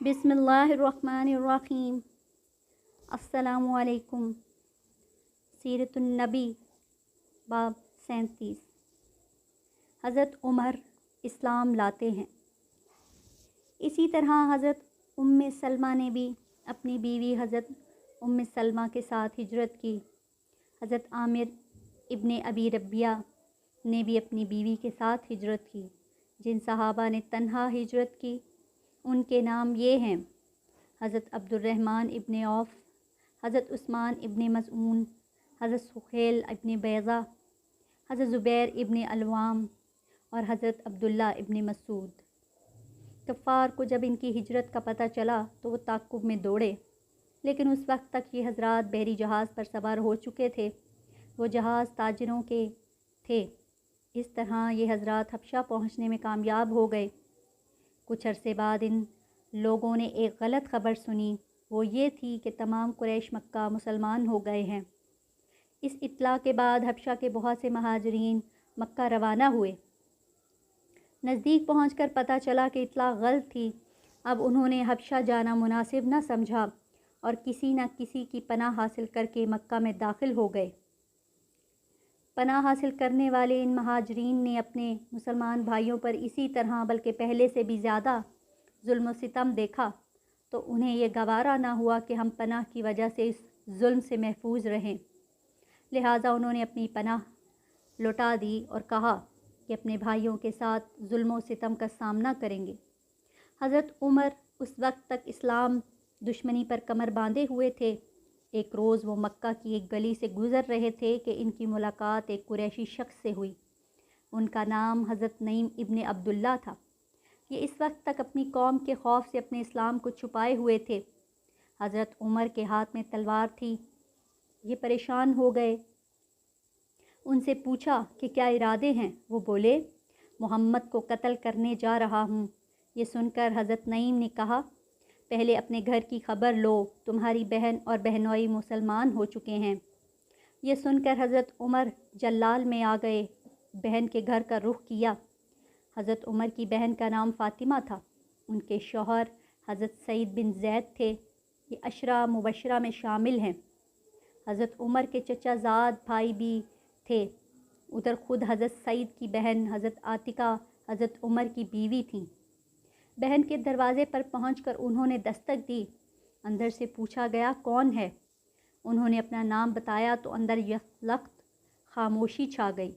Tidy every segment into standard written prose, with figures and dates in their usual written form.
बिस्मिल्लाहिर्रहमानिर्रहीम। अस्सलामुअलैकुम। सीरतुन्नबी बाब 37। हज़रत उमर इस्लाम लाते हैं। इसी तरह हज़रत उम्मे सलमा ने भी अपनी बीवी हज़रत उम्मे सलमा के साथ हिजरत की। हज़रत आमिर इब्ने अबी रबिया ने भी अपनी बीवी के साथ हिजरत की। जिन सहाबा ने तन्हा हिजरत की उनके नाम ये हैं: हज़रत अब्दुर्रहमान इब्ने औफ़, हज़रत उस्मान इब्ने मज़ऊन, हज़रत सुहैल इब्ने बैज़ा, हज़रत ज़ुबैर इब्ने अलवाम और हज़रत अब्दुल्ला इब्ने मसूद। कफ़ार को जब इनकी हिजरत का पता चला तो वो ताक़ुब में दौड़े, लेकिन उस वक्त तक ये हज़रात बहरी जहाज़ पर सवार हो चुके थे। वो जहाज़ ताजिरों के थे। इस तरह ये हज़रात हबशा पहुँचने में कामयाब हो गए। कुछ अरसे बाद इन लोगों ने एक गलत ख़बर सुनी। वो ये थी कि तमाम कुरैश मक्का मुसलमान हो गए हैं। इस इत्तला के बाद हबशा के बहुत से महाजरीन मक्का रवाना हुए। नज़दीक पहुंचकर पता चला कि इत्तला गलत थी। अब उन्होंने हबशा जाना मुनासिब न समझा और किसी न किसी की पनाह हासिल करके मक्का में दाखिल हो गए। पनाह हासिल करने वाले इन महाजरीन ने अपने मुसलमान भाइयों पर इसी तरह बल्कि पहले से भी ज़्यादा जुल्म सितम देखा, तो उन्हें ये गवारा ना हुआ कि हम पनाह की वजह से इस जुल्म से महफूज रहें। लिहाजा उन्होंने अपनी पनाह लौटा दी और कहा कि अपने भाइयों के साथ जुल्म सितम का सामना करेंगे। हज़रत उमर उस वक्त तक इस्लाम दुश्मनी पर कमर बांधे हुए थे। एक रोज़ वो मक्का की एक गली से गुज़र रहे थे कि इनकी मुलाकात एक कुरैशी शख्स से हुई। उनका नाम हज़रत नईम इब्ने अब्दुल्ला था। ये इस वक्त तक अपनी कौम के खौफ से अपने इस्लाम को छुपाए हुए थे। हज़रत उमर के हाथ में तलवार थी। ये परेशान हो गए। उनसे पूछा कि क्या इरादे हैं। वो बोले, मोहम्मद को कत्ल करने जा रहा हूँ। ये सुनकर हज़रत नईम ने कहा, पहले अपने घर की खबर लो, तुम्हारी बहन और बहनोई मुसलमान हो चुके हैं। ये सुनकर हज़रत उमर जल्लाल में आ गए। बहन के घर का रुख किया। हज़रत उमर की बहन का नाम फ़ातिमा था। उनके शौहर हज़रत सईद बिन ज़ैद थे। ये अशरा मुबशरा में शामिल हैं। हज़रत उमर के चचाज़ाद भाई भी थे। उधर ख़ुद हज़रत सईद की बहन हज़रत आतिका हज़रत उमर की बीवी थीं। बहन के दरवाज़े पर पहुंचकर उन्होंने दस्तक दी। अंदर से पूछा गया, कौन है? उन्होंने अपना नाम बताया तो अंदर यकलख्त खामोशी छा गई।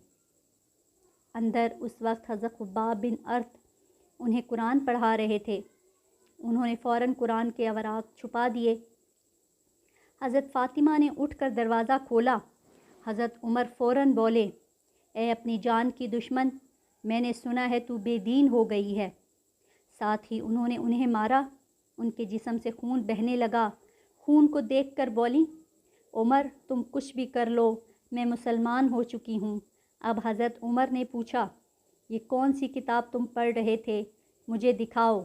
अंदर उस वक्त हज़रत खुब्बाब बिन अर्त उन्हें कुरान पढ़ा रहे थे। उन्होंने फ़ौरन कुरान के अवराक़ छुपा दिए। हज़रत फ़ातिमा ने उठकर दरवाज़ा खोला। हज़रत उमर फ़ौरन बोले, ए अपनी जान की दुश्मन, मैंने सुना है तू बेदीन हो गई है। साथ ही उन्होंने उन्हें मारा। उनके जिस्म से खून बहने लगा। खून को देखकर बोली, उमर तुम कुछ भी कर लो, मैं मुसलमान हो चुकी हूँ। अब हज़रत उमर ने पूछा, ये कौन सी किताब तुम पढ़ रहे थे, मुझे दिखाओ।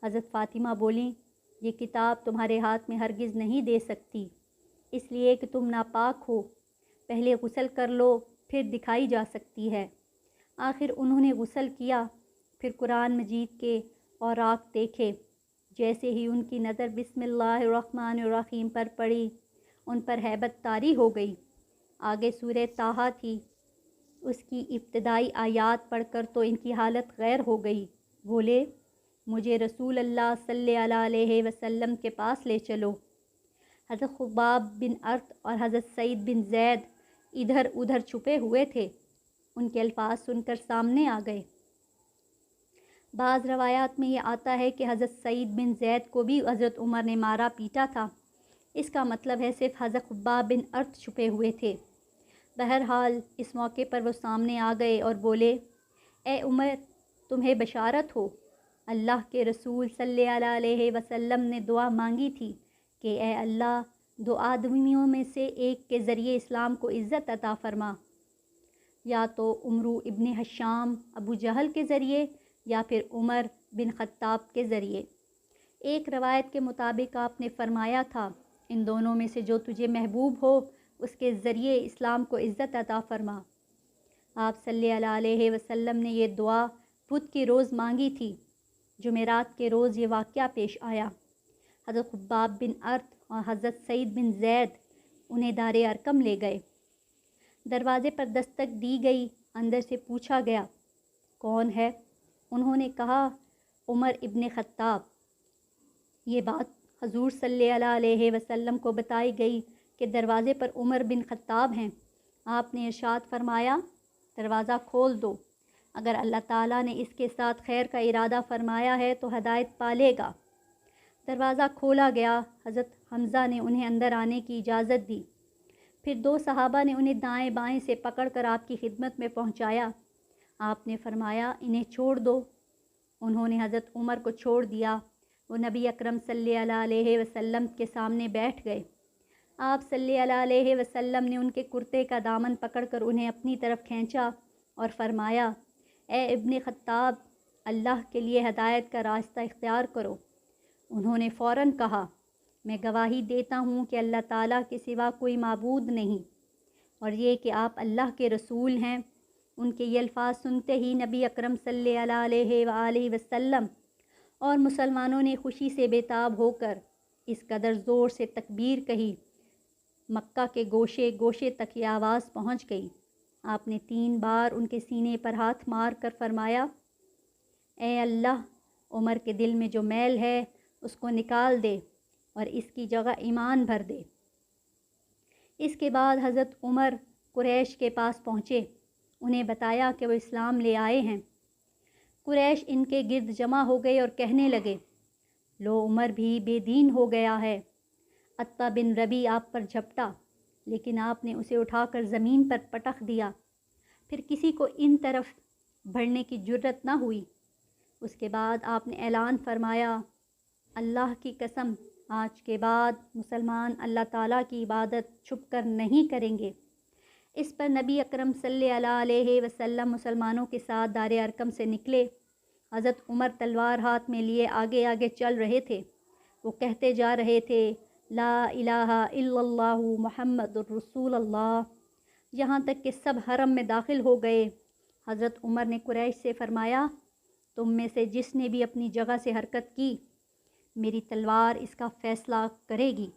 हज़रत फ़ातिमा बोली, ये किताब तुम्हारे हाथ में हरगिज़ नहीं दे सकती, इसलिए कि तुम नापाक हो। पहले गुस्ल कर लो, फिर दिखाई जा सकती है। आखिर उन्होंने गुस्ल किया। फिर कुरान मजीद के औराक़ देखे। जैसे ही उनकी नज़र बिस्मिल्लाहिर्रहमानिर्रहीम पर पड़ी, उन पर हैबत तारी हो गई। आगे सूरह ताहा थी। उसकी इब्तिदाई आयात पढ़कर तो इनकी हालत गैर हो गई। बोले, मुझे रसूल अल्लाह सल्लल्लाहु अलैहि वसल्लम के पास ले चलो। हज़रत खुब्बाब बिन अर्त और हज़रत सईद बिन ज़ैद इधर उधर छुपे हुए थे। उनके अल्फाज सुनकर सामने आ गए। बाज़ रवायात में ये आता है कि हज़रत सईद बिन ज़ैद को भी हज़रत उमर ने मारा पीटा था। इसका मतलब है सिर्फ़ हज़रत खुब्बाब बिन अर्त छुपे हुए थे। बहरहाल इस मौके पर वो सामने आ गए और बोले, ए उमर, तुम्हें बशारत हो। अल्लाह के रसूल सल्लल्लाहु अलैहि वसल्लम ने दुआ मांगी थी कि ए अल्लाह, दो आदमियों में से एक के ज़रिए इस्लाम को इज़्ज़त अता फ़रमा, या तो उमरू इब्ने हशाम अबू जहल के ज़रिए या फिर उमर बिन ख़त्ताब के ज़रिए। एक रवायत के मुताबिक आपने फ़रमाया था, इन दोनों में से जो तुझे महबूब हो उसके ज़रिए इस्लाम को इज़्ज़त अता फ़रमा। आप सल्लल्लाहु अलैहि वसल्लम ने ये दुआ बुध की रोज़ मांगी थी। جمعرات کے روز یہ واقعہ پیش آیا۔ حضرت خباب بن ارت اور حضرت سعید بن زید انہیں دار ارقم لے گئے۔ دروازے پر دستک دی گئی، اندر سے پوچھا گیا کون ہے؟ انہوں نے کہا عمر ابن خطاب۔ یہ بات حضور صلی اللہ علیہ وسلم کو بتائی گئی کہ دروازے پر عمر بن خطاب ہیں۔ آپ نے ارشاد فرمایا دروازہ کھول دو، اگر اللہ تعالیٰ نے اس کے ساتھ خیر کا ارادہ فرمایا ہے تو ہدایت پالے گا۔ دروازہ کھولا گیا، حضرت حمزہ نے انہیں اندر آنے کی اجازت دی۔ پھر 2 صحابہ نے انہیں دائیں بائیں سے پکڑ کر آپ کی خدمت میں پہنچایا۔ آپ نے فرمایا انہیں چھوڑ دو۔ انہوں نے حضرت عمر کو چھوڑ دیا۔ وہ نبی اکرم صلی اللہ علیہ وسلم کے سامنے بیٹھ گئے۔ آپ صلی اللہ علیہ وسلم نے ان کے کرتے کا دامن پکڑ کر انہیں اپنی طرف کھینچا اور فرمایا اے ابن خطاب، اللہ کے لیے ہدایت کا راستہ اختیار کرو۔ انہوں نے فوراً کہا میں گواہی دیتا ہوں کہ اللہ تعالیٰ کے سوا کوئی معبود نہیں، اور یہ کہ آپ اللہ کے رسول ہیں۔ ان کے یہ الفاظ سنتے ہی نبی اکرم صلی اللہ علیہ وآلہ وسلم اور مسلمانوں نے خوشی سے بے تاب ہو کر اس قدر زور سے تکبیر کہی، مکہ کے گوشے گوشے تک یہ آواز پہنچ گئی۔ آپ نے 3 بار ان کے سینے پر ہاتھ مار کر فرمایا اے اللہ، عمر کے دل میں جو میل ہے اس کو نکال دے اور اس کی جگہ ایمان بھر دے۔ اس کے بعد حضرت عمر قریش کے پاس پہنچے، انہیں بتایا کہ وہ اسلام لے آئے ہیں۔ قریش ان کے گرد جمع ہو گئے اور کہنے لگے لو عمر بھی بے دین ہو گیا ہے۔ عتبہ بن ربی آپ پر جھپٹا، لیکن آپ نے اسے اٹھا کر زمین پر پٹخ دیا۔ پھر کسی کو ان طرف بڑھنے کی جرت نہ ہوئی۔ اس کے بعد آپ نے اعلان فرمایا اللہ کی قسم، آج کے بعد مسلمان اللہ تعالیٰ کی عبادت چھپ کر نہیں کریں گے۔ اس پر نبی اکرم صلی اللہ علیہ وسلم مسلمانوں کے ساتھ دار ارقم سے نکلے۔ حضرت عمر تلوار ہاتھ میں لیے آگے آگے چل رہے تھے۔ وہ کہتے جا رہے تھے لا الہ الا اللہ محمد الرسول اللہ، یہاں تک کہ سب حرم میں داخل ہو گئے۔ حضرت عمر نے قریش سے فرمایا تم میں سے جس نے بھی اپنی جگہ سے حرکت کی، میری تلوار اس کا فیصلہ کرے گی۔